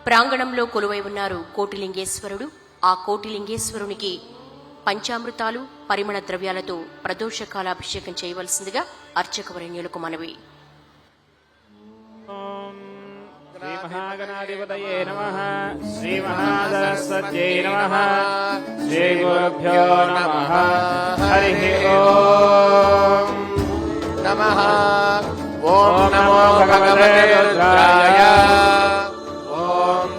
ప్రాంగణంలో కొలువై ఉన్నారు కోటిలింగేశ్వరుడు. ఆ కోటిలింగేశ్వరునికి పంచామృతాలు పరిమళ ద్రవ్యాలతో ప్రదోషకాల అభిషేకం చేయవలసిందిగా అర్చకవరణ్యులకు మనవి. శ్రీ మహాగణాధిపతయే నమః. శ్రీ మహాసరస్వత్యై నమః. శ్రీ గురుభ్యో నమః. హరి ఓం నమః. ఓం నమో భగవతే రుద్రాయ. ఓం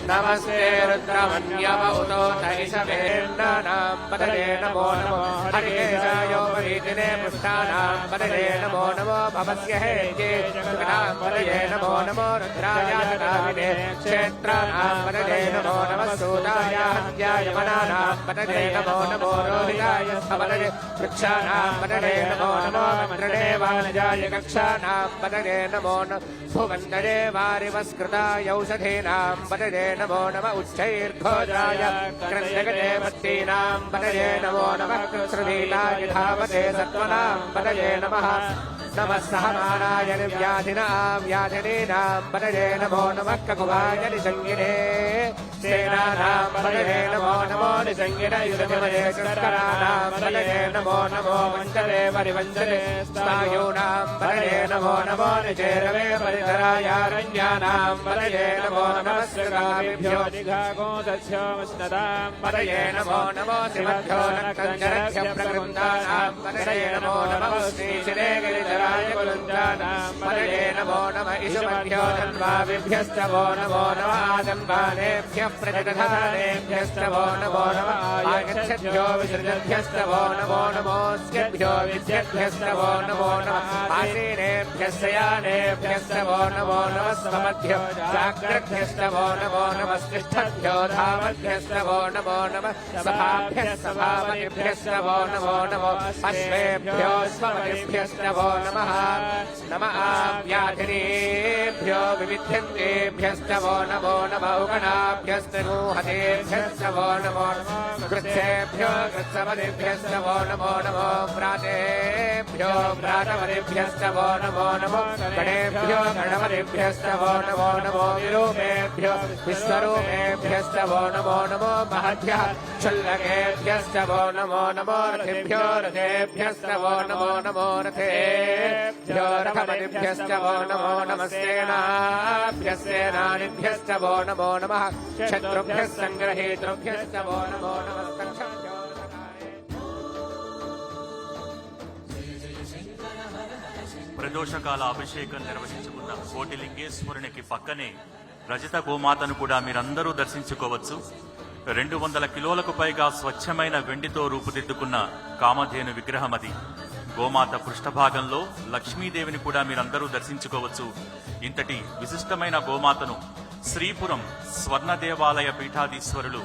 నమస్తే రుద్రమన్యవ ఉతో తైషవేన్నానాం పదరే నమో నమో. హరికేశాయోపరీతినే పుష్టానాం పదరే నమో నమో. భవస్య హేజే జగదాం పదరే నమో నమో. రుద్రాయ జగామినే క్షేత్రానాం పదరే నమో నమః. సూతాయ హత్యాయమనానాం పదరే నమో నమో. రోహితాయ పదరే వృక్షానాం పదరే నమో నమో. మంత్రదేవానజాయ కక్షానాం పదరే నమో నమః. భువందరే వారివస్కృతాయౌషధీనాం పదరే నమో నమః. ఉచ్చైర్ఘోజాయ గ్రంథగతే భక్తీనాం పదరే నమో నమః. శ్రుతీలాయ ధావతే సత్వనాం పదరే నమః. నమః సహమానాయ వ్యాధినాం వ్యాధినీనాం పదరే నమో నమః. కకువాయ నిసంగినే సేనానాం పదరే నమో నమో. నిసంగిన యుధమదే శస్కరానాం పదరే నమో నమో. వంచరే పరివంచరే స్థాయూనాం పదరే నమో నమో. నిచేరవే పరిధరాయారణ్యానాం పదరే నమో నమః. శ్రీగామిభ్యో దిఘాగోదస్యోష్ణదాం పదరే నమో నమో. శివభ్యో నక్తంజరభ్య ప్రకృందానాం పదరే నమో నమః. శ్రీశిరే గిరిధరాయ కులంజానాం పదరే నమో నమః. ఇషుమభ్యో ధన్వాభిభ్యశ్చ వో నమో నమః. ఆదన్వానేభ్యః ప్రజగధానేభ్యశ్చ వో నమో నమః. ఆగచ్చభ్యో విసృజభ్యశ్చ వో నమో నమో. స్కేభ్యో విద్యభ్యశ్చ వో నమో నమః. ఆసీనేభ్యశ్చ యానేభ్యశ్చ వో నమో నమః. సమభ్యో జాగ్రభ్యశ్చ వో నమో నమః. తిష్ఠభ్యో ధావభ్యశ్చ వో నమో నమః. సభాభ్యశ్చ భావతిభ్యశ్చ వో నమో నమో. అశ్వేభ్యో స్వమతిభ్యశ్చ వో నమః. నమః వ్యాధినేభ్యో వివిధ్యంతేభ్యశ్చ వో నమో నమః. ఉగణాభ్యస్తనూహతేభ్యశ్చ వో నమో నమః. కృచ్ఛేభ్యో కృత్సవతిభ్యశ్చ వో నమో నమో. ప్రాతేభ్యో ప్రాతవతిభ్యశ్చ వో నమో నమో. గణేభ్యో గణవతిభ్యశ్చ వో నమో నమో. విరూపేభ్యో విశ్వరూపేభ్యశ్చ వో నమో నమో. మహద్భ్యః క్షుల్లకేభ్యశ్చ వో నమో నమో. రథేభ్యో రథేభ్యశ్చ వో నమో నమో. రథేభ్యో రథపతిభ్యశ్చ వో నమో నమః. సేనాభ్యశ్చేనానిభ్యశ్చ వో నమో నమః. శత్రుభ్యః సంగ్రహేతృభ్యశ్చ వో నమో నమః. ప్రదోషకాల అభిషేకం నిర్వహించుకున్న కోటిలింగేశ్వరునికి పక్కనే రజత గోమాతను కూడా మీరందరూ దర్శించుకోవచ్చు. 200 కిలోలకు పైగా స్వచ్ఛమైన వెండితో రూపుదిద్దుకున్న కామధేను విగ్రహం అది. గోమాత పృష్ఠభాగంలో లక్ష్మీదేవిని కూడా మీరందరూ దర్శించుకోవచ్చు. ఇంతటి విశిష్టమైన గోమాతను శ్రీపురం స్వర్ణ దేవాలయ పీఠాధీశ్వరులు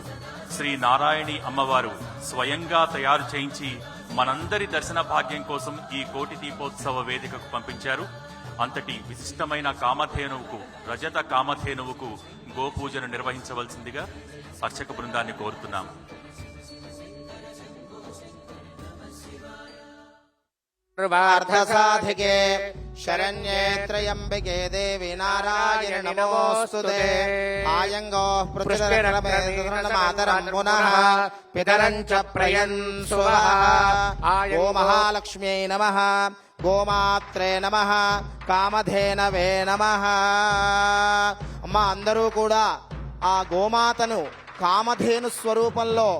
శ్రీ నారాయణి అమ్మవారు స్వయంగా తయారు చేయించి మనందరి దర్శన భాగ్యం కోసం ఈ కోటి దీపోత్సవ వేదికకు పంపించారు. అంతటి విశిష్టమైన కామధేనువుకు, రజత కామధేనువుకు గోపూజను నిర్వహించవలసిందిగా అర్చక బృందాన్ని కోరుతున్నాం. सर्वार्थसाधिके शरण्ये त्र्यम्बिके देवी नारायणि नमोऽस्तुते. आयङ्गोः पृथ्वीरमातरम् पुनः पितरम् च प्रयन्सुवः. गो महालक्ष्म्यै नमः. గోమాత్రే నమః. కామధేనవే నమః. అమ్మ అందరూ కూడా ఆ గోమాతను కామధేను స్వరూపంలో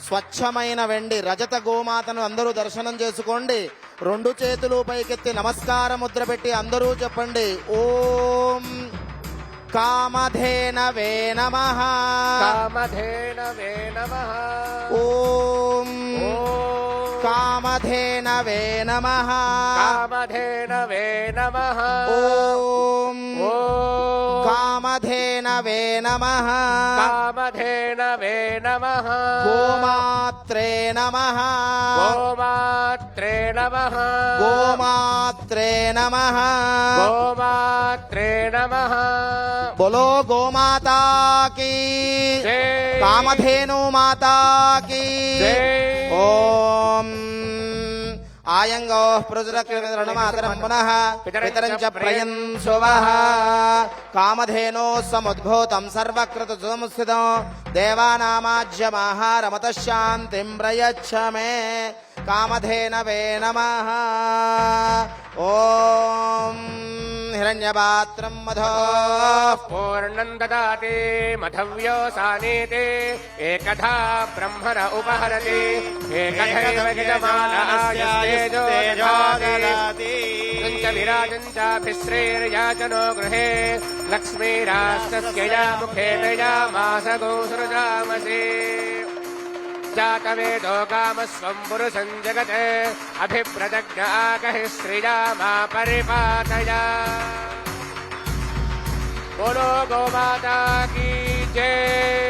స్వచ్ఛమైన వెండి రజత గోమాతను అందరూ దర్శనం చేసుకోండి. 2 చేతులు పైకెత్తి నమస్కార ముద్ర పెట్టి అందరూ చెప్పండి. ఓం కామధేనవే నమః. కామధేనవే నమః. ఓం కామధేనవే నమః. కామధేనవే నమః. ఓం కామధేనవే నమః. కామధేనవే నమః. గోమాత్రే నమః. గోమాత్రే నమః. గోమాత్రే నమః. గోమాత్రే నమః. బోలో గోమాతా కీ జై. కామధేను మాతా కీ జై. ఓం आयङ्गोः प्रजुरकृतरणमातरम् पुनः पितरम् च प्रयन् सुवः कामधेनोः समुद्भूतम् सर्वकृतसमुस्थितो देवानामाज्यमाहारमतः शान्तिम् प्रयच्छ मे कामधेनवे नमः ॐ हिरण्यपात्रम् मधोः पूर्णम् ददाति मधव्योऽसानीति एकधा ब्रह्मण उपहरति एकथैव यजमानायस्तेजो ददाति च विराजम् चाभिश्रेर्याचनो गृहे लक्ष्मीरास्तस्य या मुखेन यामासगो सृजामसि जातवेदो कामस्वम् पुरुषम् जगते अभिप्रदग्न आगहि श्रिया मा परिपातया बोलो गोमाता की जय।